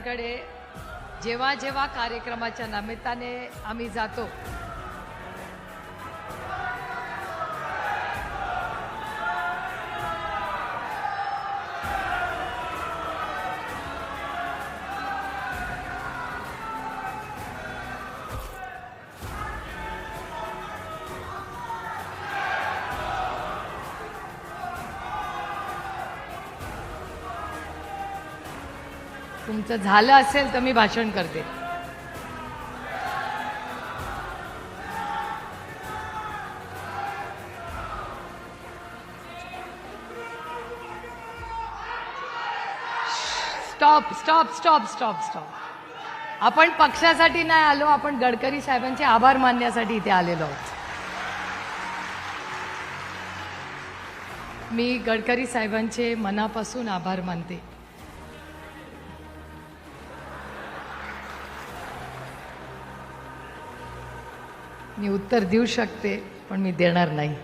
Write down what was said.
कडे जेव्हा जेव्हा कार्यक्रमाच्या निमित्ताने आम्ही जातो तुमचं झालं असेल तर मी भाषण करते. Stop stop stop stop stop. आपण पक्षासाठी नाही आलो, आपण गडकरी साहेबांचे आभार मानण्यासाठी इथे आलेलो आहोत. मी गडकरी साहेबांचे मनापासून आभार मानते. मी उत्तर देऊ शकते पण मी देणार नाही.